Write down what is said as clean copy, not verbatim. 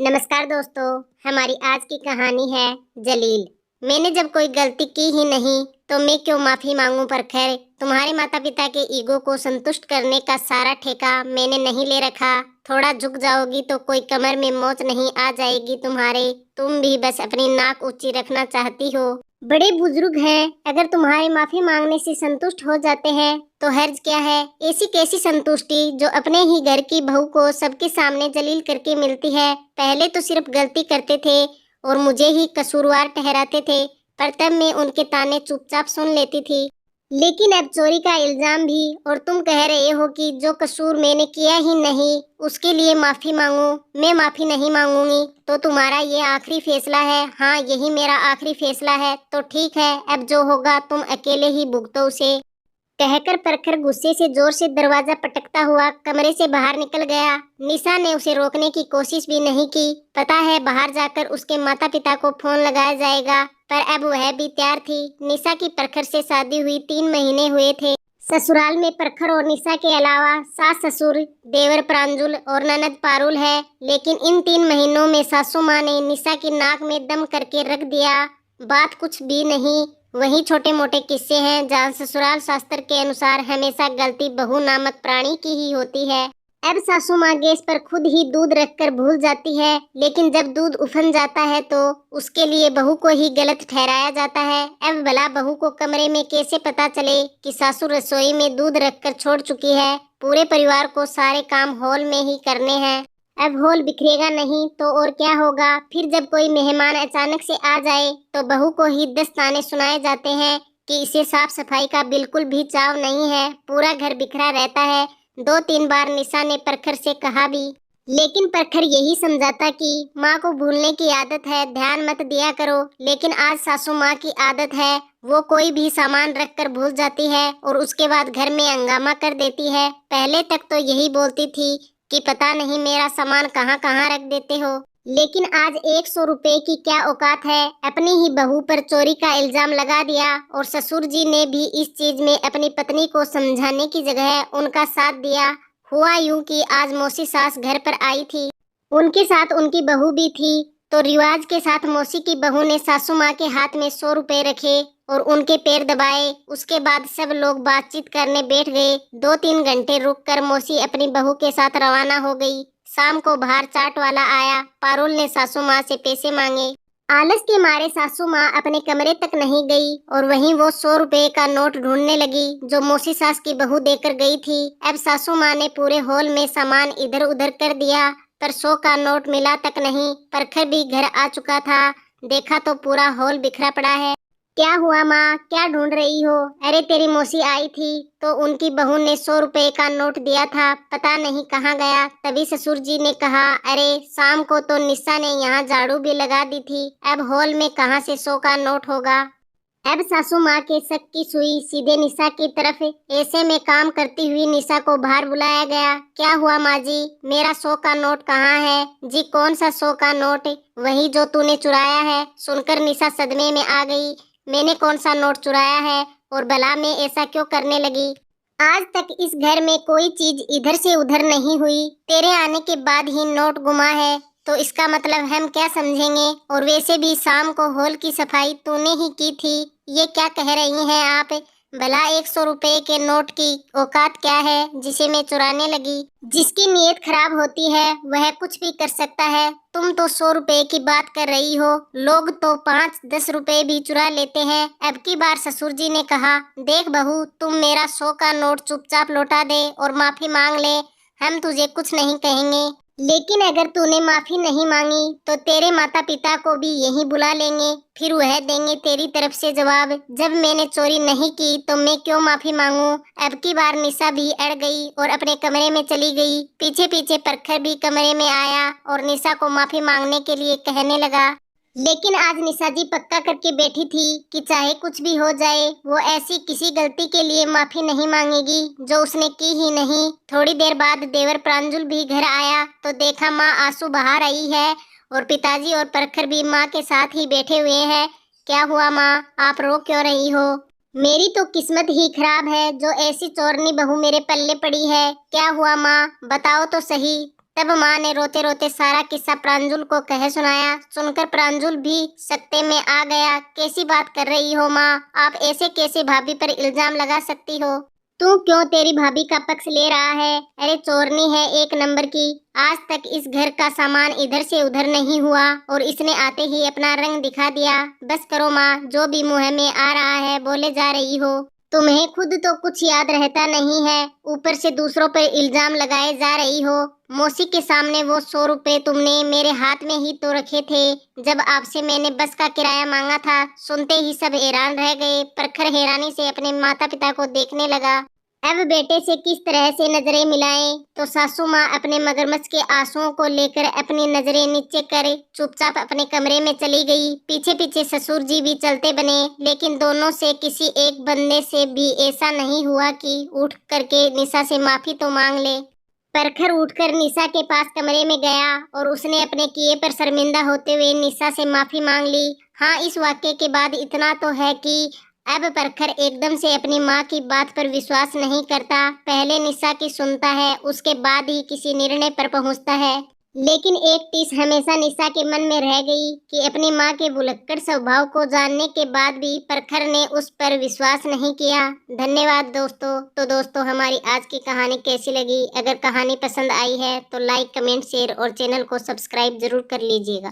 नमस्कार दोस्तों, हमारी आज की कहानी है जलील। मैंने जब कोई गलती की ही नहीं तो मैं क्यों माफी मांगूं। पर खैर, तुम्हारे माता पिता के ईगो को संतुष्ट करने का सारा ठेका मैंने नहीं ले रखा। थोड़ा झुक जाओगी तो कोई कमर में मोच नहीं आ जाएगी तुम्हारे। तुम भी बस अपनी नाक ऊंची रखना चाहती हो। बड़े बुजुर्ग हैं, अगर तुम्हारे माफी मांगने से संतुष्ट हो जाते हैं तो हर्ज क्या है। ऐसी कैसी संतुष्टि जो अपने ही घर की बहू को सबके सामने जलील करके मिलती है। पहले तो सिर्फ गलती करते थे और मुझे ही कसूरवार ठहराते थे, पर तब मैं उनके ताने चुपचाप सुन लेती थी। लेकिन अब चोरी का इल्जाम भी, और तुम कह रहे हो कि जो कसूर मैंने किया ही नहीं उसके लिए माफी मांगू। मैं माफी नहीं मांगूंगी तो तुम्हारा ये आखिरी फैसला है। हाँ, यही मेरा आखिरी फैसला है। तो ठीक है, अब जो होगा तुम अकेले ही भुगतो उसे। कहकर प्रखर गुस्से से जोर से दरवाजा पटकता हुआ कमरे से बाहर निकल गया। निशा ने उसे रोकने की कोशिश भी नहीं की। पता है बाहर जाकर उसके माता पिता को फोन लगाया जाएगा, पर अब वह भी तैयार थी। निशा की प्रखर से शादी हुई 3 महीने हुए थे। ससुराल में प्रखर और निशा के अलावा सास ससुर, देवर प्रांजुल और ननद पारुल है। लेकिन इन 3 महीनों में सासू माँ ने निशा की नाक में दम करके रख दिया। बात कुछ भी नहीं, वही छोटे मोटे किस्से हैं जहाँ ससुराल शास्त्र के अनुसार हमेशा गलती बहू नामक प्राणी की ही होती है। अब सासू माँ गैस पर खुद ही दूध रखकर भूल जाती है, लेकिन जब दूध उफन जाता है तो उसके लिए बहू को ही गलत ठहराया जाता है। अब भला बहू को कमरे में कैसे पता चले कि सासू रसोई में दूध रखकर छोड़ चुकी है। पूरे परिवार को सारे काम हॉल में ही करने हैं। अब हॉल बिखरेगा नहीं तो और क्या होगा। फिर जब कोई मेहमान अचानक से आ जाए तो बहू को ही 10 ताने सुनाए जाते हैं कि इसे साफ सफाई का बिल्कुल भी चाव नहीं है, पूरा घर बिखरा रहता है। 2-3 बार निशा ने प्रखर से कहा भी, लेकिन प्रखर यही समझाता कि माँ को भूलने की आदत है, ध्यान मत दिया करो। लेकिन आज सासू माँ की आदत है, वो कोई भी सामान रखकर भूल जाती है और उसके बाद घर में हंगामा कर देती है। पहले तक तो यही बोलती थी कि पता नहीं मेरा सामान कहाँ कहाँ रख देते हो, लेकिन आज 100 रुपए की क्या औकात है। अपनी ही बहू पर चोरी का इल्जाम लगा दिया और ससुर जी ने भी इस चीज में अपनी पत्नी को समझाने की जगह उनका साथ दिया। हुआ यूं कि आज मौसी सास घर पर आई थी, उनके साथ उनकी बहू भी थी। तो रिवाज के साथ मौसी की बहू ने सासू माँ के हाथ में 100 रुपए रखे और उनके पैर दबाए। उसके बाद सब लोग बातचीत करने बैठ गए। 2-3 घंटे रुककर मौसी अपनी बहू के साथ रवाना हो गई। शाम को बाहर चाट वाला आया। पारुल ने सासू माँ से पैसे मांगे। आलस के मारे सासू माँ अपने कमरे तक नहीं गई और वहीं वो 100 रुपए का नोट ढूंढने लगी जो मौसी सास की बहू देकर गई थी। अब सासू माँ ने पूरे हॉल में सामान इधर उधर कर दिया, पर 100 का नोट मिला तक नहीं। प्रखर भी घर आ चुका था। देखा तो पूरा हॉल बिखरा पड़ा है। क्या हुआ माँ, क्या ढूंढ रही हो? अरे तेरी मौसी आई थी तो उनकी बहू ने 100 रुपए का नोट दिया था, पता नहीं कहाँ गया। तभी ससुर जी ने कहा, अरे शाम को तो निशा ने यहाँ झाड़ू भी लगा दी थी, अब हॉल में कहाँ से 100 का नोट होगा। अब सासू माँ के शक की सुई सीधे निशा की तरफ। ऐसे में काम करती हुई निशा को बाहर बुलाया गया। क्या हुआ माँ जी, मेरा 100 का नोट कहाँ है? जी कौन सा 100 का नोट? वही जो तूने चुराया है। सुनकर निशा सदमे में आ गई। मैंने कौन सा नोट चुराया है और भला मैं ऐसा क्यों करने लगी? आज तक इस घर में कोई चीज इधर से उधर नहीं हुई, तेरे आने के बाद ही नोट गुमा है, तो इसका मतलब हम क्या समझेंगे? और वैसे भी शाम को हॉल की सफाई तूने ही की थी। ये क्या कह रही हैं आप? भला 100 रुपए के नोट की औकात क्या है जिसे मैं चुराने लगी? जिसकी नीयत खराब होती है वह कुछ भी कर सकता है। तुम तो 100 रुपए की बात कर रही हो, लोग तो 5-10 रुपए भी चुरा लेते हैं। अब की बार ससुर जी ने कहा, देख बहू, तुम मेरा 100 का नोट चुपचाप लौटा दे और माफी मांग ले, हम तुझे कुछ नहीं कहेंगे। लेकिन अगर तूने माफी नहीं मांगी तो तेरे माता पिता को भी यहीं बुला लेंगे, फिर वह देंगे तेरी तरफ से जवाब। जब मैंने चोरी नहीं की तो मैं क्यों माफी मांगू? अब की बार निशा भी अड़ गई और अपने कमरे में चली गई। पीछे पीछे प्रखर भी कमरे में आया और निशा को माफी मांगने के लिए कहने लगा। लेकिन आज निशा जी पक्का करके बैठी थी कि चाहे कुछ भी हो जाए वो ऐसी किसी गलती के लिए माफी नहीं मांगेगी जो उसने की ही नहीं। थोड़ी देर बाद देवर प्रांजुल भी घर आया तो देखा माँ आंसू बहा रही है और पिताजी और प्रखर भी माँ के साथ ही बैठे हुए हैं। क्या हुआ माँ, आप रो क्यों रही हो? मेरी तो किस्मत ही खराब है जो ऐसी चोरनी बहू मेरे पल्ले पड़ी है। क्या हुआ माँ, बताओ तो सही। तब माँ ने रोते रोते सारा किस्सा प्रांजुल को कह सुनाया। सुनकर प्रांजुल भी सकते में आ गया। कैसी बात कर रही हो माँ, आप ऐसे कैसे भाभी पर इल्जाम लगा सकती हो? तू क्यों तेरी भाभी का पक्ष ले रहा है? अरे चोरनी है एक नंबर की। आज तक इस घर का सामान इधर से उधर नहीं हुआ और इसने आते ही अपना रंग दिखा दिया। बस करो माँ, जो भी मुंह में आ रहा है बोले जा रही हो। तुम्हें खुद तो कुछ याद रहता नहीं है, ऊपर से दूसरों पर इल्जाम लगाए जा रही हो। मौसी के सामने वो 100 रुपए तुमने मेरे हाथ में ही तो रखे थे जब आपसे मैंने बस का किराया मांगा था। सुनते ही सब हैरान रह गए। प्रखर हैरानी से अपने माता पिता को देखने लगा। अब बेटे से किस तरह से नजरें मिलाएं? तो सासू माँ अपने मगरमच्छ के आंसुओं को लेकर अपनी नजरें नीचे कर चुपचाप अपने कमरे में चली गई। पीछे पीछे ससुर जी भी चलते बने, लेकिन दोनों से किसी एक बंदे से भी ऐसा नहीं हुआ कि उठ करके निशा से माफी तो मांग ले। प्रखर उठकर निशा के पास कमरे में गया और उसने अपने किए पर शर्मिंदा होते हुए निशा से माफी मांग ली। हाँ, इस वाक्य के बाद इतना तो है कि अब प्रखर एकदम से अपनी माँ की बात पर विश्वास नहीं करता। पहले निशा की सुनता है, उसके बाद ही किसी निर्णय पर पहुँचता है। लेकिन एक टीस हमेशा निशा के मन में रह गई कि अपनी माँ के भुलक्कड़ स्वभाव को जानने के बाद भी प्रखर ने उस पर विश्वास नहीं किया। धन्यवाद दोस्तों। तो दोस्तों, हमारी आज की कहानी कैसी लगी? अगर कहानी पसंद आई है तो लाइक, कमेंट, शेयर और चैनल को सब्सक्राइब जरूर कर लीजिएगा।